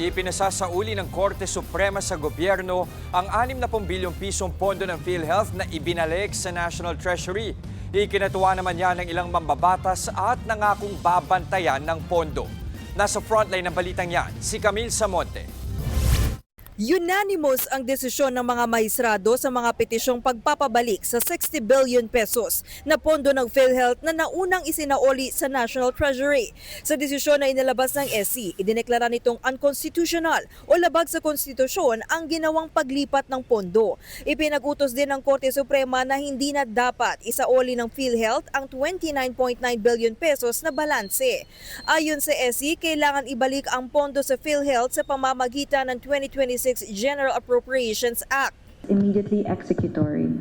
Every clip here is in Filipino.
Ipinasasauli ng Korte Suprema sa gobyerno ang 60 bilyong pisong pondo ng PhilHealth na ibinalik sa National Treasury. Ikinatuwa naman yan ng ilang mambabatas at nangakong babantayan ng pondo. Nasa frontline ng balitang yan, si Camille Samonte. Unanimous ang desisyon ng mga mahisrado sa mga petisyong pagpapabalik sa 60 billion pesos na pondo ng PhilHealth na naunang isinaoli sa National Treasury. Sa desisyon na inilabas ng SC, idineklara nitong unconstitutional o labag sa konstitusyon ang ginawang paglipat ng pondo. Ipinag-utos din ng Korte Suprema na hindi na dapat isaoli ng PhilHealth ang 29.9 billion pesos na balanse. Ayon sa SC, kailangan ibalik ang pondo sa PhilHealth sa pamamagitan ng 2026 General Appropriations Act. Immediately executory.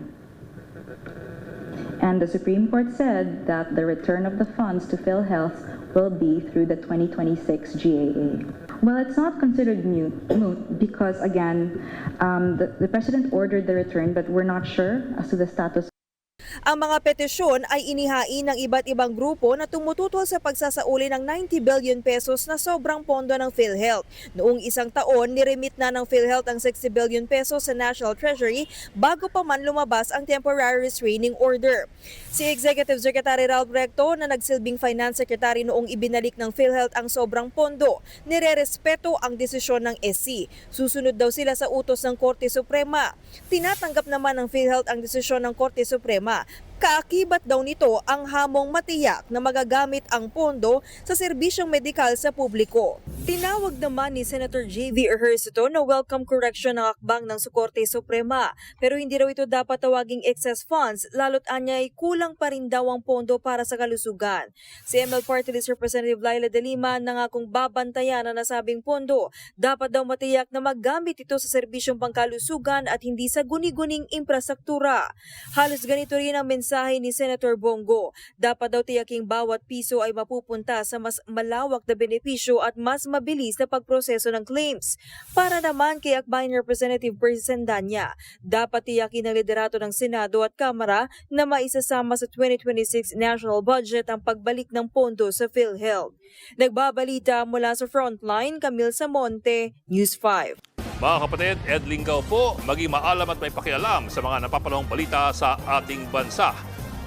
And the Supreme Court said that the return of the funds to PhilHealth will be through the 2026 GAA. Well, it's not considered moot because, again, the President ordered the return, but we're not sure as to the status. Ang mga petisyon ay inihain ng iba't ibang grupo na tumututol sa pagsasauli ng 90 billion pesos na sobrang pondo ng PhilHealth. Noong isang taon, niremit na ng PhilHealth ang 60 billion pesos sa National Treasury bago pa man lumabas ang temporary restraining order. Si Executive Secretary Ralph Recto na nagsilbing Finance Secretary noong ibinalik ng PhilHealth ang sobrang pondo, nirerespeto ang desisyon ng SC. Susunod daw sila sa utos ng Korte Suprema. Tinatanggap naman ng PhilHealth ang desisyon ng Korte Suprema. Kaakibat daw nito ang hamong matiyak na magagamit ang pondo sa serbisyong medikal sa publiko. Tinawag naman ni Senator J.V. Ejercito na welcome correction ng akbang ng Korte Suprema, pero hindi raw ito dapat tawaging excess funds lalo't anya ay kulang pa rin daw ang pondo para sa kalusugan. Si ML Party List Representative Laila De Lima nangakong babantayan ang nasabing pondo. Dapat daw matiyak na magamit ito sa serbisyong pangkalusugan at hindi sa guni-guning infrastruktura. Halos ganito rin ang mensahe ni Senator Bongo. Dapat daw tiyaking bawat piso ay mapupunta sa mas malawak na benepisyo at mas mabilis na pagproseso ng claims. Para naman kay Akbayan Representative Percy Sandanya, dapat tiyakin ng liderato ng Senado at Kamara na maisasama sa 2026 national budget ang pagbalik ng pondo sa PhilHealth. Nagbabalita mula sa Frontline, Camille Samonte, News 5. Mga kapatid, Ed Lingaw po, maging maalam at may pakialam sa mga napapanahong balita sa ating bansa.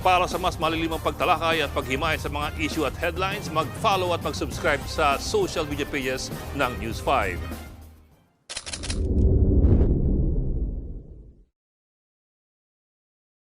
Para sa mas malilimang pagtalakay at paghimay sa mga issue at headlines, mag-follow at mag-subscribe sa social media pages ng News 5.